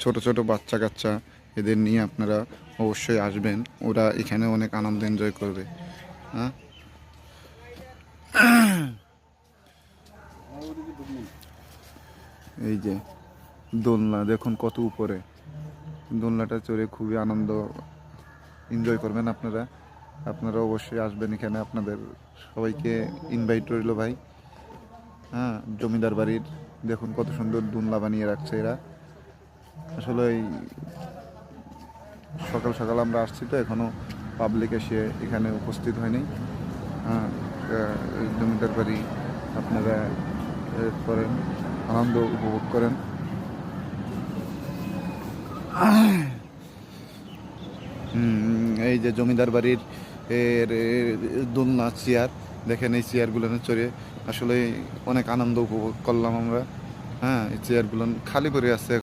ছোট ছোট বাচ্চা কাচ্চা এদের নিয়ে আপনারা অবশ্যই আসবেন, ওরা এখানে অনেক আনন্দ এনজয় করবে। হ্যাঁ, এই যে দোলনা দেখুন কত উপরে, দোলনাটা চড়ে খুবই আনন্দ এনজয় করবেন আপনারা। আপনারা অবশ্যই আসবেন এখানে, আপনাদের সবাইকে ইনভাইট রইল ভাই। হ্যাঁ, জমিদার বাড়ির দেখুন কত সুন্দর দোলনা বানিয়ে রাখছে এরা। আসলে এই সকাল সকাল আমরা আসছি তো এখনও পাবলিক এসে এখানে উপস্থিত হয়নি। হ্যাঁ, জমিদার বাড়ি আপনারা করেন, আনন্দ উপভোগ করেন। এই যে জমিদার বাড়ির দোলনা চেয়ার দেখেন, এই চেয়ারগুলো চড়ে আসলে অনেক আনন্দ উপভোগ করলাম আমরা। হ্যাঁ, এই চেয়ারগুলো খালি পড়ে আছে।